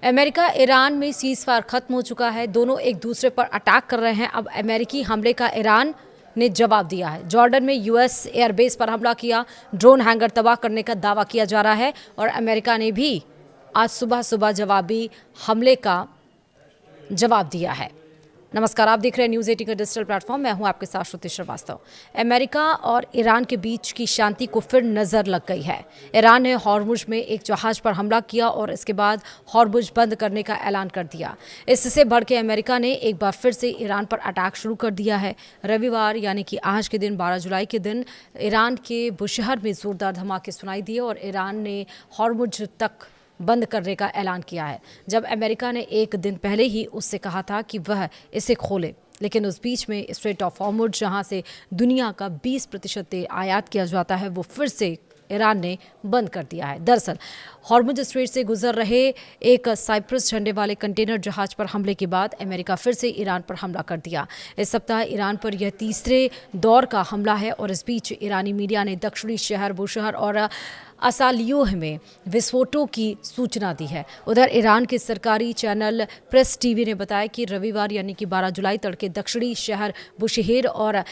America Iran में ceasefire खत्म हो चुका है। दोनों एक दूसरे पर अटैक कर रहे हैं। अब अमेरिकी हमले का ईरान ने जवाब दिया है। जॉर्डन में यूएस एयरबेस पर हमला किया, ड्रोन हैंगर तबाह करने का दावा किया जा रहा है और अमेरिका ने भी आज सुबह सुबह जवाबी हमले का जवाब दिया है। नमस्कार, आप देख रहे हैं न्यूज़ 18 का डिजिटल प्लेटफॉर्म। मैं हूं आपके साथ श्रुति श्रीवास्तव। अमेरिका और ईरान के बीच की शांति को फिर नज़र लग गई है। ईरान ने हॉर्मुज में एक जहाज पर हमला किया और इसके बाद हॉर्मुज बंद करने का ऐलान कर दिया। इससे बढ़ के अमेरिका ने एक बार फिर से ईरान पर अटैक शुरू कर दिया है। रविवार यानी कि आज के दिन 12 जुलाई के दिन ईरान के बुशहर में जोरदार धमाके सुनाई दिए और ईरान ने हॉर्मुज तक बंद करने का ऐलान किया है, जब अमेरिका ने एक दिन पहले ही उससे कहा था कि वह इसे खोले। लेकिन उस बीच में स्ट्रेट ऑफ हॉर्मुज, जहां से दुनिया का 20% तेल आयात किया जाता है, वो फिर से ईरान ने बंद कर दिया है। दरअसल हॉर्मुज स्ट्रेट से गुजर रहे एक साइप्रस झंडे वाले कंटेनर जहाज पर हमले के बाद अमेरिका फिर से ईरान पर हमला कर दिया। इस सप्ताह ईरान पर यह तीसरे दौर का हमला है और इस बीच ईरानी मीडिया ने दक्षिणी शहर बुशहर और असालियोह में विस्फोटों की सूचना दी है। उधर ईरान के सरकारी चैनल प्रेस टीवी ने बताया कि रविवार यानी कि 12 जुलाई तड़के दक्षिणी शहर बुशहेर और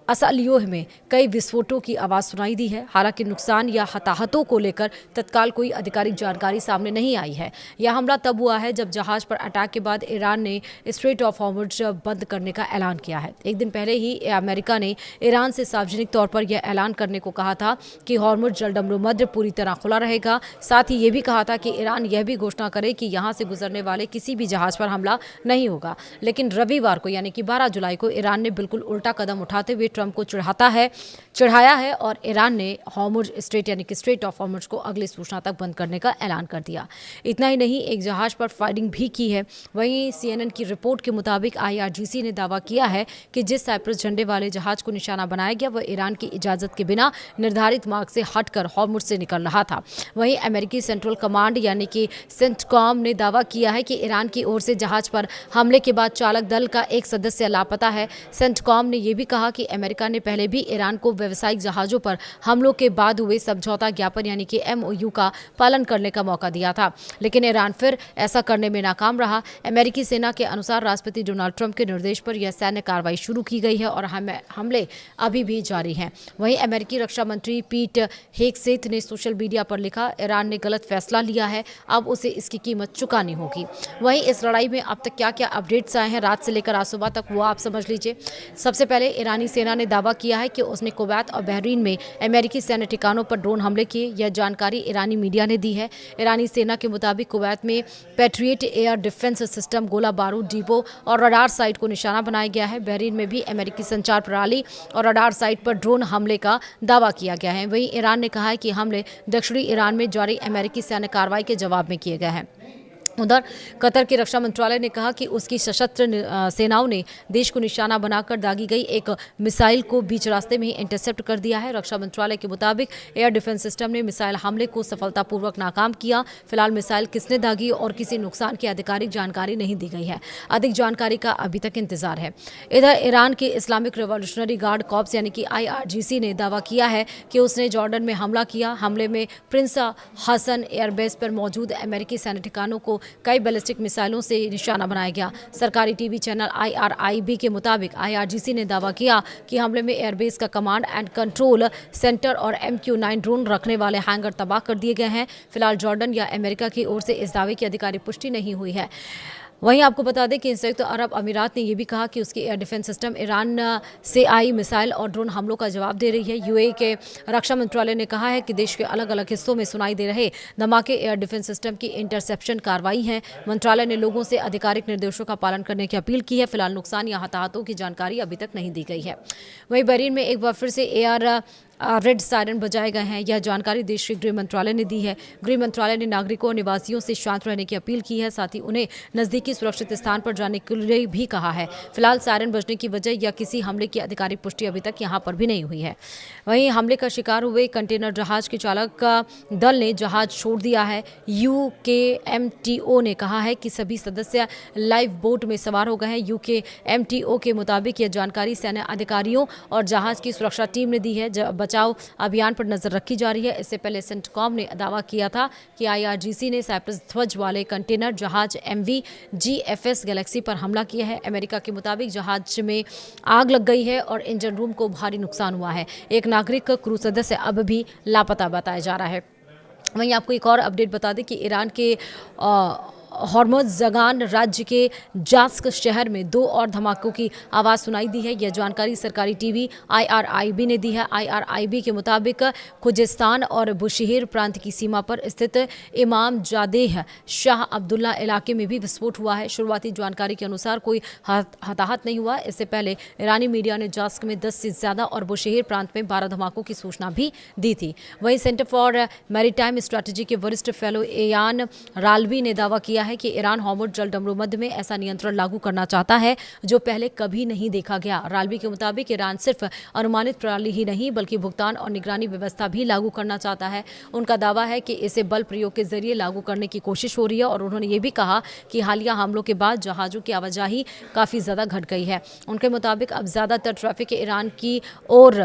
असालियोह में कई विस्फोटों की आवाज़ सुनाई दी है। हालांकि नुकसान या हताहतों को लेकर तत्काल कोई आधिकारिक जानकारी सामने नहीं आई है। यह हमला तब हुआ है जब जहाज पर अटैक के बाद ईरान ने स्ट्रेट ऑफ हॉर्मुज बंद करने का ऐलान किया है। एक दिन पहले ही अमेरिका ने ईरान से सार्वजनिक तौर पर यह ऐलान करने को कहा था कि हॉर्मुज जलडमरूमध्य पूरी तरह खुला रहेगा। साथ ही ये भी कहा था कि ईरान यह भी घोषणा करे कि यहाँ से गुजरने वाले किसी भी जहाज पर हमला नहीं होगा। लेकिन रविवार को यानी कि 12 जुलाई को ईरान ने बिल्कुल उल्टा कदम उठाते हुए ट्रंप को चढ़ाया है और ईरान ने हॉर्मुज स्ट्रेट यानी कि स्ट्रेट ऑफ हॉर्मुज को अगली सूचना तक बंद करने का ऐलान कर दिया। इतना ही नहीं, एक जहाज पर फायरिंग भी की है। वहीं CNN की रिपोर्ट के मुताबिक IRGC ने दावा किया है कि जिस साइप्रस झंडे वाले जहाज को निशाना बनाया गया वह ईरान की इजाजत के बिना निर्धारित मार्ग से हटकर हॉर्मुज से निकल रहा था। वहीं अमेरिकी सेंट्रल कमांड यानी कि सेंटकॉम ने दावा किया है कि ईरान की ओर से जहाज पर हमले के बाद चालक दल का एक सदस्य लापता है। सेंटकॉम ने यह भी कहा कि अमेरिका ने पहले भी ईरान को व्यावसायिक जहाजों पर हमलों के बाद हुए समझौता ज्ञापन यानी कि MOU का पालन करने का मौका दिया था, लेकिन ईरान फिर ऐसा करने में नाकाम रहा। अमेरिकी सेना के अनुसार राष्ट्रपति डोनाल्ड ट्रंप के निर्देश पर यह सैन्य कार्रवाई शुरू की गई है और हमले अभी भी जारी हैं। वहीं अमेरिकी रक्षा मंत्री पीट हेगसेथ ने सोशल मीडिया पर लिखा, ईरान ने गलत फैसला लिया है, अब उसे इसकी कीमत चुकानी होगी। वहीं इस लड़ाई में अब तक क्या क्या अपडेट्स आए हैं रात से लेकर आज सुबह तक, वो आप समझ लीजिए। सबसे पहले ईरानी सेना ने दावा किया है कि उसने कुवैत और बहरीन में अमेरिकी सैन्य ठिकानों पर ड्रोन हमले किए। यह जानकारी ईरानी मीडिया ने दी है। ईरानी सेना के मुताबिक कुवैत में पैट्रियट एयर डिफेंस सिस्टम, गोला बारूद डिपो और रडार साइट को निशाना बनाया गया है। बहरीन में भी अमेरिकी संचार प्रणाली और रडार साइट पर ड्रोन हमले का दावा किया गया है। वहीं ईरान ने कहा है कि हमले दक्षिणी ईरान में जारी अमेरिकी सैन्य कार्रवाई के जवाब में किए गए हैं। उधर कतर के रक्षा मंत्रालय ने कहा कि उसकी सशस्त्र सेनाओं ने देश को निशाना बनाकर दागी गई एक मिसाइल को बीच रास्ते में ही इंटरसेप्ट कर दिया है। रक्षा मंत्रालय के मुताबिक एयर डिफेंस सिस्टम ने मिसाइल हमले को सफलतापूर्वक नाकाम किया। फिलहाल मिसाइल किसने दागी और किसी नुकसान की आधिकारिक जानकारी नहीं दी गई है। अधिक जानकारी का अभी तक इंतजार है। इधर ईरान के इस्लामिक रिवॉल्यूशनरी गार्ड कॉर्प्स यानी कि IRGC ने दावा किया है कि उसने जॉर्डन में हमला किया। हमले में प्रिंस हसन एयरबेस पर मौजूद अमेरिकी सैन्य ठिकानों को कई बैलिस्टिक मिसाइलों से निशाना बनाया गया। सरकारी टीवी चैनल IRIB के मुताबिक IRGC ने दावा किया कि हमले में एयरबेस का कमांड एंड कंट्रोल सेंटर और MQ-9 ड्रोन रखने वाले हैंगर तबाह कर दिए गए हैं। फिलहाल जॉर्डन या अमेरिका की ओर से इस दावे की आधिकारिक पुष्टि नहीं हुई है। वहीं आपको बता दें कि संयुक्त अरब अमीरात ने यह भी कहा कि उसकी एयर डिफेंस सिस्टम ईरान से आई मिसाइल और ड्रोन हमलों का जवाब दे रही है। UAE के रक्षा मंत्रालय ने कहा है कि देश के अलग अलग हिस्सों में सुनाई दे रहे धमाके एयर डिफेंस सिस्टम की इंटरसेप्शन कार्रवाई है। मंत्रालय ने लोगों से आधिकारिक निर्देशों का पालन करने की अपील की है। फिलहाल नुकसान या हताहतों की जानकारी अभी तक नहीं दी गई है। वहीं बहरीन में एक बार फिर से एयर रेड सायरन बजाए गए हैं। यह जानकारी देश के गृह मंत्रालय ने दी है। गृह मंत्रालय ने नागरिकों और निवासियों से शांत रहने की अपील की है, साथ ही उन्हें नजदीकी सुरक्षित स्थान पर जाने के लिए भी कहा है। फिलहाल सायरन बजने की वजह या किसी हमले की आधिकारिक पुष्टि अभी तक यहां पर भी नहीं हुई है। वहीं हमले का शिकार हुए कंटेनर जहाज के चालक का दल ने जहाज छोड़ दिया है। UKMTO ने कहा है कि सभी सदस्य लाइव बोट में सवार हो गए हैं। UKMTO के मुताबिक यह जानकारी सैन्य अधिकारियों और जहाज की सुरक्षा टीम ने दी है। बचाव अभियान पर नजर रखी जा रही है। इससे पहले सेंटकॉम ने दावा किया था कि IRGC ने साइप्रस ध्वज वाले कंटेनर जहाज MV GFS गैलेक्सी पर हमला किया है। अमेरिका के मुताबिक जहाज में आग लग गई है और इंजन रूम को भारी नुकसान हुआ है। एक नागरिक क्रू सदस्य अब भी लापता बताया जा रहा है। वहीं आपको एक और अपडेट बता दें कि ईरान के हॉर्मुज़गान राज्य के जास्क शहर में 2 और धमाकों की आवाज़ सुनाई दी है। यह जानकारी सरकारी टीवी IRIB ने दी है। IRIB के मुताबिक खुजिस्तान और बुशहेर प्रांत की सीमा पर स्थित इमाम जादेह शाह अब्दुल्ला इलाके में भी विस्फोट हुआ है। शुरुआती जानकारी के अनुसार कोई हताहत नहीं हुआ। इससे पहले ईरानी मीडिया ने जास्क में 10 से ज़्यादा और बुशहेर प्रांत में 12 धमाकों की सूचना भी दी थी। वहीं सेंटर फॉर मैरीटाइम स्ट्रैटेजी के वरिष्ठ फेलो एयान राल्वी ने दावा किया है कि ईरान हॉर्मुज़ जल डमरूमध्य में ऐसा नियंत्रण लागू करना चाहता है जो पहले कभी नहीं देखा गया। राल्वी के मुताबिक ईरान सिर्फ अनुमानित प्रणाली ही नहीं बल्कि भुगतान और निगरानी व्यवस्था भी लागू करना चाहता है। उनका दावा है कि इसे बल प्रयोग के जरिए लागू करने की कोशिश हो रही है और उन्होंने ये भी कहा कि हालिया हमलों के बाद जहाज़ों की आवाजाही काफ़ी ज़्यादा घट गई है। उनके मुताबिक अब ज़्यादातर ट्रैफिक ईरान की ओर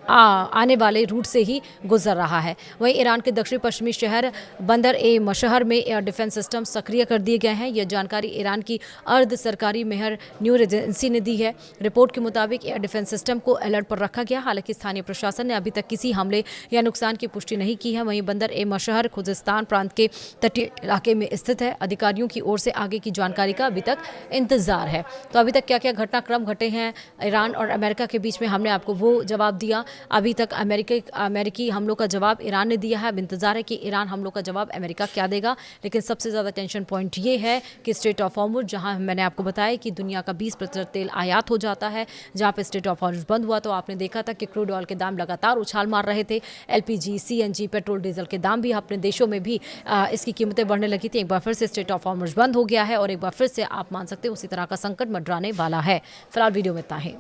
आने वाले रूट से ही गुजर रहा है। वहीं ईरान के दक्षिण पश्चिमी शहर बंदर ए मशहर में एयर डिफेंस सिस्टम सक्रिय कर दिए गए हैं। यह जानकारी ईरान की अर्ध सरकारी मेहर न्यूज़ एजेंसी ने दी है। रिपोर्ट के मुताबिक एयर डिफेंस सिस्टम को अलर्ट पर रखा गया। हालांकि स्थानीय प्रशासन ने अभी तक किसी हमले या नुकसान की पुष्टि नहीं की है। वहीं बंदर ए मशहर खुजिस्तान प्रांत के तटीय इलाके में स्थित है। अधिकारियों की ओर से आगे की जानकारी का अभी तक इंतजार है। तो अभी तक क्या क्या घटनाक्रम घटे हैं ईरान और अमेरिका के बीच में, हमने आपको वो जवाब दिया। अभी तक अमेरिकी हमलों का जवाब ईरान ने दिया है। अब इंतजार है कि ईरान हमलों का जवाब अमेरिका क्या देगा। लेकिन सबसे ज़्यादा टेंशन पॉइंट ये है कि स्ट्रेट ऑफ हॉर्मुज़, जहां मैंने आपको बताया कि दुनिया का 20% तेल आयात हो जाता है, जहां पे स्ट्रेट ऑफ हॉर्मुज़ बंद हुआ तो आपने देखा था कि क्रूड ऑयल के दाम लगातार उछाल मार रहे थे। LPG CNG पेट्रोल डीजल के दाम भी अपने देशों में भी इसकी कीमतें बढ़ने लगी थी। एक बार फिर से स्ट्रेट ऑफ हॉर्मुज़ बंद हो गया है और एक बार फिर से आप मान सकते हैं उसी तरह का संकट मंडराने वाला है। फिलहाल वीडियो में इतना ही।